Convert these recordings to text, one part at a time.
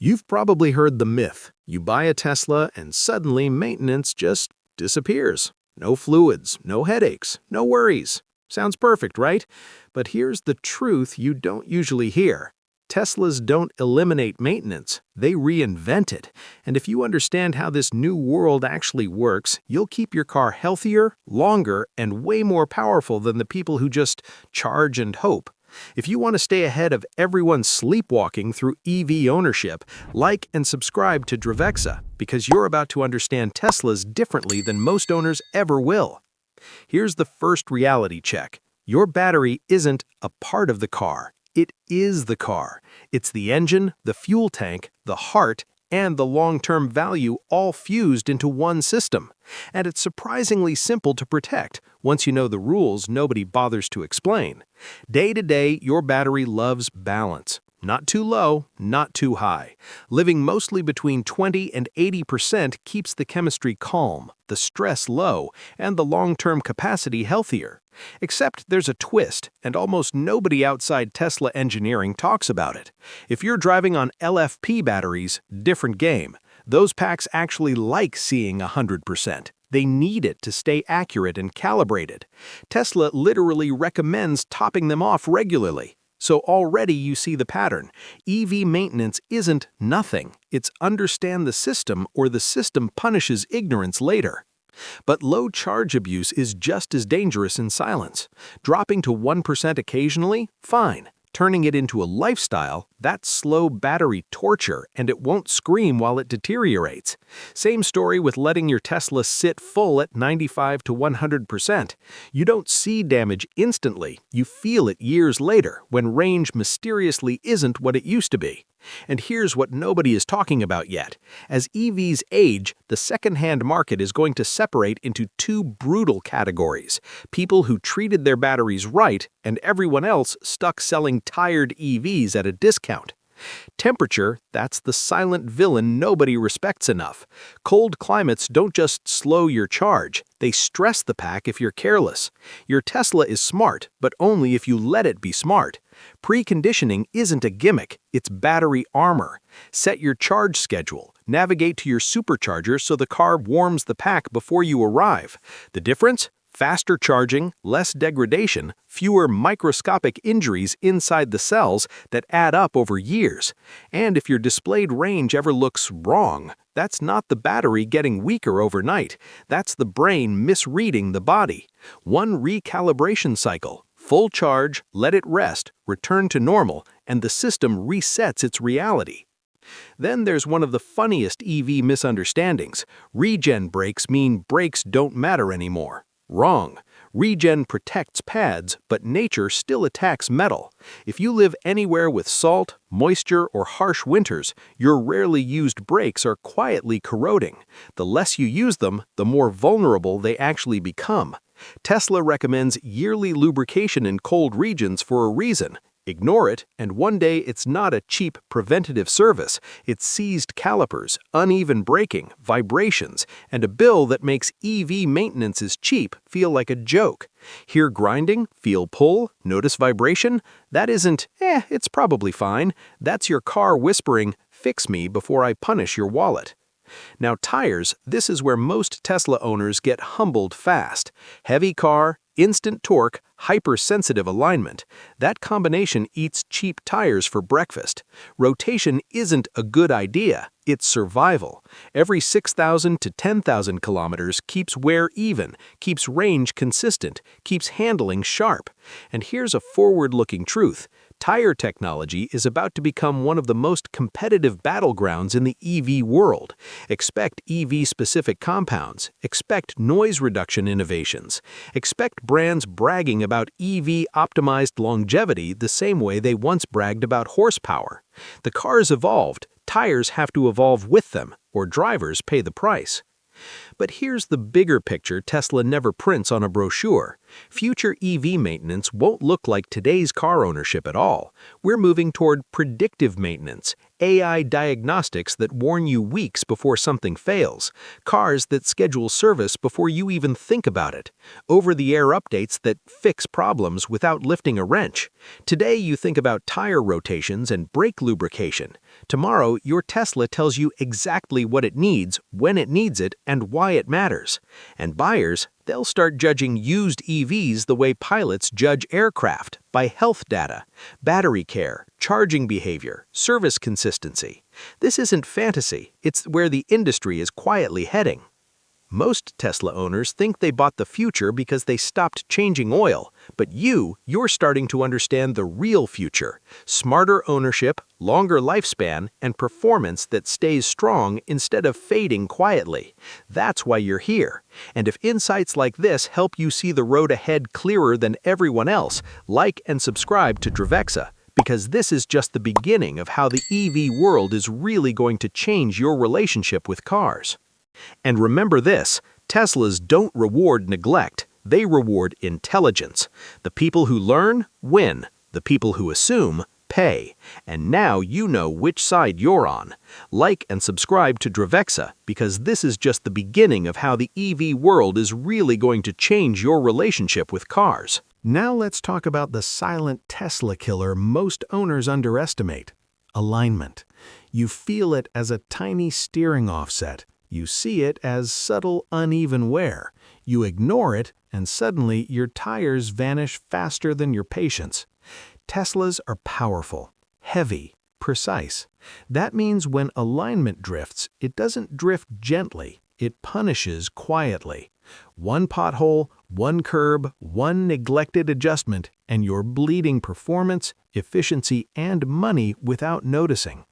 You've probably heard the myth. You buy a Tesla and suddenly maintenance just disappears. No fluids, no headaches, no worries. Sounds perfect, right? But here's the truth you don't usually hear. Teslas don't eliminate maintenance, they reinvent it. And if you understand how this new world actually works, you'll keep your car healthier, longer, and way more powerful than the people who just charge and hope. If you want to stay ahead of everyone sleepwalking through EV ownership, like and subscribe to Dravexa, because you're about to understand Teslas differently than most owners ever will. Here's the first reality check. Your battery isn't a part of the car. It is the car. It's the engine, the fuel tank, the heart, and the long-term value all fused into one system. And it's surprisingly simple to protect. Once you know the rules, nobody bothers to explain. Day to day, your battery loves balance. Not too low, not too high. Living mostly between 20 and 80% keeps the chemistry calm, the stress low, and the long-term capacity healthier. Except there's a twist, and almost nobody outside Tesla engineering talks about it. If you're driving on LFP batteries, different game. Those packs actually like seeing 100%. They need it to stay accurate and calibrated. Tesla literally recommends topping them off regularly. So already you see the pattern. EV maintenance isn't nothing. It's understand the system or the system punishes ignorance later. But low charge abuse is just as dangerous in silence. Dropping to 1% occasionally? Fine. Turning it into a lifestyle, that's slow battery torture, and it won't scream while it deteriorates. Same story with letting your Tesla sit full at 95 to 100%. You don't see damage instantly, you feel it years later, when range mysteriously isn't what it used to be. And here's what nobody is talking about yet. As EVs age, the second-hand market is going to separate into two brutal categories. People who treated their batteries right, and everyone else stuck selling tired EVs at a discount. Temperature, that's the silent villain nobody respects enough. Cold climates don't just slow your charge, they stress the pack if you're careless. Your Tesla is smart, but only if you let it be smart. Preconditioning isn't a gimmick, it's battery armor. Set your charge schedule. Navigate to your supercharger so the car warms the pack before you arrive. The difference? Faster charging, less degradation, fewer microscopic injuries inside the cells that add up over years. And if your displayed range ever looks wrong, that's not the battery getting weaker overnight. That's the brain misreading the body. One recalibration cycle. Full charge, let it rest, return to normal, and the system resets its reality. Then there's one of the funniest EV misunderstandings. Regen brakes mean brakes don't matter anymore. Wrong. Regen protects pads, but nature still attacks metal. If you live anywhere with salt, moisture, or harsh winters, your rarely used brakes are quietly corroding. The less you use them, the more vulnerable they actually become. Tesla recommends yearly lubrication in cold regions for a reason. Ignore it, and one day it's not a cheap preventative service. It's seized calipers, uneven braking, vibrations, and a bill that makes EV maintenance is cheap feel like a joke. Hear grinding? Feel pull? Notice vibration? That isn't, it's probably fine. That's your car whispering, fix me before I punish your wallet. Now tires, this is where most Tesla owners get humbled fast. Heavy car, instant torque, hypersensitive alignment. That combination eats cheap tires for breakfast. Rotation isn't a good idea, it's survival. Every 6,000 to 10,000 kilometers keeps wear even, keeps range consistent, keeps handling sharp. And here's a forward-looking truth. Tire technology is about to become one of the most competitive battlegrounds in the EV world. Expect EV-specific compounds. Expect noise reduction innovations. Expect brands bragging about EV-optimized longevity the same way they once bragged about horsepower. The cars evolved. Tires have to evolve with them, or drivers pay the price. But here's the bigger picture Tesla never prints on a brochure. Future EV maintenance won't look like today's car ownership at all. We're moving toward predictive maintenance, AI diagnostics that warn you weeks before something fails, cars that schedule service before you even think about it, over-the-air updates that fix problems without lifting a wrench. Today you think about tire rotations and brake lubrication. Tomorrow your Tesla tells you exactly what it needs, when it needs it, and why it matters. And buyers, they'll start judging used EVs the way pilots judge aircraft, by health data, battery care, charging behavior, service consistency. This isn't fantasy, it's where the industry is quietly heading. Most Tesla owners think they bought the future because they stopped changing oil, but you're starting to understand the real future: smarter ownership, longer lifespan, and performance that stays strong instead of fading quietly. That's why you're here. And if insights like this help you see the road ahead clearer than everyone else, like and subscribe to Dravexa, because this is just the beginning of how the EV world is really going to change your relationship with cars. And remember this, Teslas don't reward neglect, they reward intelligence. The people who learn, win. The people who assume, pay. And now you know which side you're on. Like and subscribe to Dravexa, because this is just the beginning of how the EV world is really going to change your relationship with cars. Now let's talk about the silent Tesla killer most owners underestimate: alignment. You feel it as a tiny steering offset. You see it as subtle, uneven wear. You ignore it, and suddenly your tires vanish faster than your patience. Teslas are powerful, heavy, precise. That means when alignment drifts, it doesn't drift gently, it punishes quietly. One pothole, one curb, one neglected adjustment, and you're bleeding performance, efficiency, and money without noticing.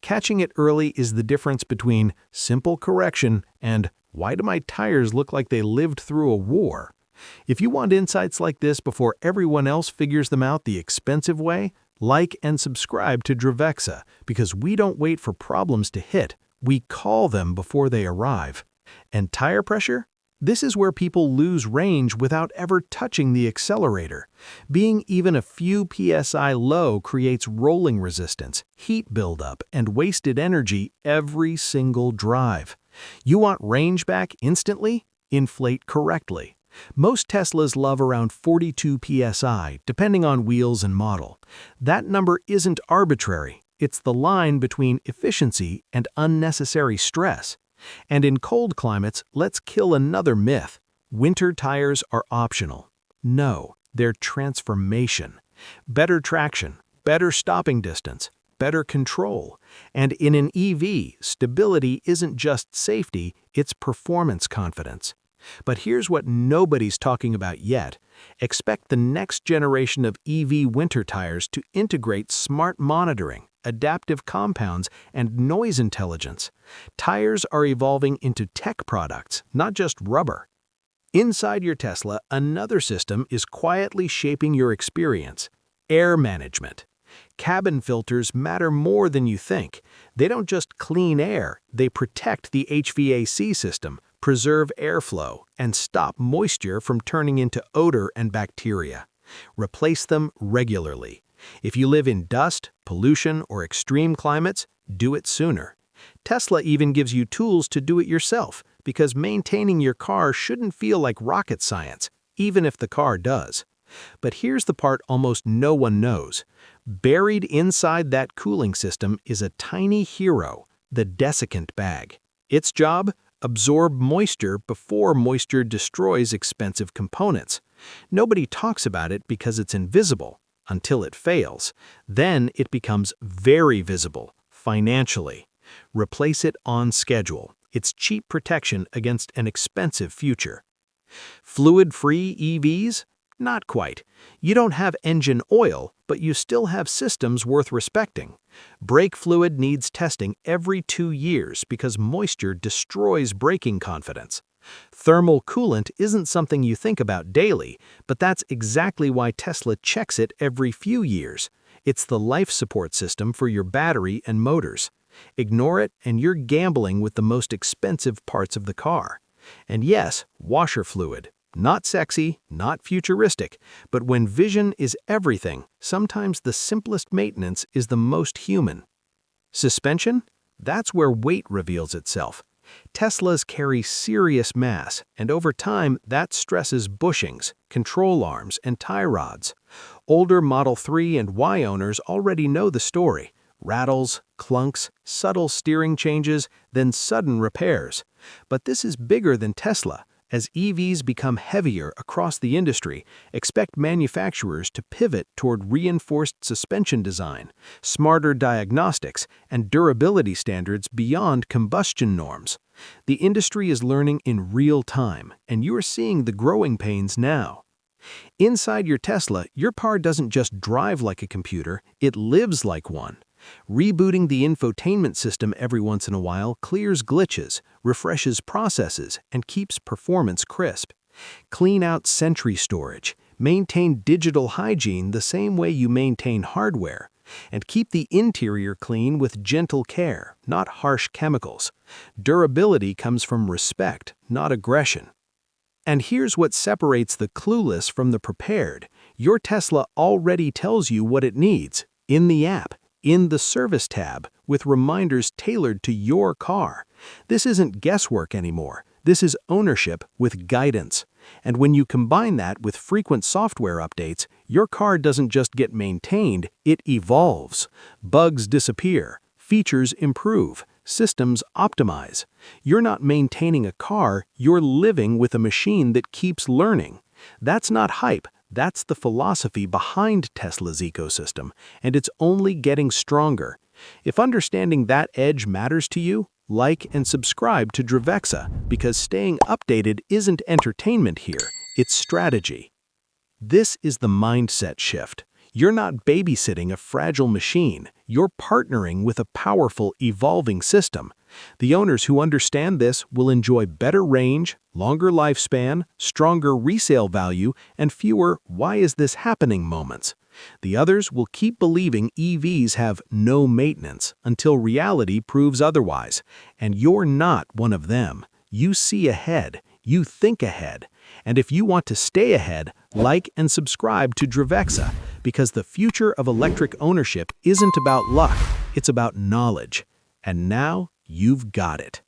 Catching it early is the difference between simple correction and why do my tires look like they lived through a war? If you want insights like this before everyone else figures them out the expensive way, like and subscribe to Dravexa, because we don't wait for problems to hit, we call them before they arrive. And tire pressure? This is where people lose range without ever touching the accelerator. Being even a few psi low creates rolling resistance, heat buildup, and wasted energy every single drive. You want range back instantly? Inflate correctly. Most Teslas love around 42 psi, depending on wheels and model. That number isn't arbitrary. It's the line between efficiency and unnecessary stress. And in cold climates, let's kill another myth. Winter tires are optional. No, they're transformation. Better traction, better stopping distance, better control. And in an EV, stability isn't just safety, it's performance confidence. But here's what nobody's talking about yet. Expect the next generation of EV winter tires to integrate smart monitoring, adaptive compounds, and noise intelligence. Tires are evolving into tech products, not just rubber. Inside your Tesla, another system is quietly shaping your experience: air management. Cabin filters matter more than you think. They don't just clean air, they protect the HVAC system, preserve airflow, and stop moisture from turning into odor and bacteria. Replace them regularly. If you live in dust, pollution, or extreme climates, do it sooner. Tesla even gives you tools to do it yourself, because maintaining your car shouldn't feel like rocket science, even if the car does. But here's the part almost no one knows. Buried inside that cooling system is a tiny hero, the desiccant bag. Its job? Absorb moisture before moisture destroys expensive components. Nobody talks about it because it's invisible, until it fails. Then it becomes very visible, financially. Replace it on schedule. It's cheap protection against an expensive future. Fluid-free EVs? Not quite. You don't have engine oil, but you still have systems worth respecting. Brake fluid needs testing every 2 years because moisture destroys braking confidence. Thermal coolant isn't something you think about daily, but that's exactly why Tesla checks it every few years. It's the life support system for your battery and motors. Ignore it, and you're gambling with the most expensive parts of the car. And yes, washer fluid. Not sexy, not futuristic, but when vision is everything, sometimes the simplest maintenance is the most human. Suspension? That's where weight reveals itself. Teslas carry serious mass, and over time that stresses bushings, control arms, and tie rods. Older Model 3 and Y owners already know the story. Rattles, clunks, subtle steering changes, then sudden repairs. But this is bigger than Tesla. As EVs become heavier across the industry, expect manufacturers to pivot toward reinforced suspension design, smarter diagnostics, and durability standards beyond combustion norms. The industry is learning in real time, and you're seeing the growing pains now. Inside your Tesla, your car doesn't just drive like a computer, it lives like one. Rebooting the infotainment system every once in a while clears glitches, refreshes processes, and keeps performance crisp. Clean out Sentry storage, maintain digital hygiene the same way you maintain hardware, and keep the interior clean with gentle care, not harsh chemicals. Durability comes from respect, not aggression. And here's what separates the clueless from the prepared. Your Tesla already tells you what it needs, in the app, in the Service tab, with reminders tailored to your car. This isn't guesswork anymore. This is ownership with guidance. And when you combine that with frequent software updates, your car doesn't just get maintained, it evolves. Bugs disappear, features improve, systems optimize. You're not maintaining a car, you're living with a machine that keeps learning. That's not hype. That's the philosophy behind Tesla's ecosystem, and it's only getting stronger. If understanding that edge matters to you, like and subscribe to Dravexa, because staying updated isn't entertainment here, it's strategy. This is the mindset shift. You're not babysitting a fragile machine, you're partnering with a powerful, evolving system. The owners who understand this will enjoy better range, longer lifespan, stronger resale value, and fewer "why is this happening" moments. The others will keep believing EVs have no maintenance until reality proves otherwise. And you're not one of them. You see ahead, you think ahead. And if you want to stay ahead, like and subscribe to Dravexa, because the future of electric ownership isn't about luck, it's about knowledge. And now you've got it.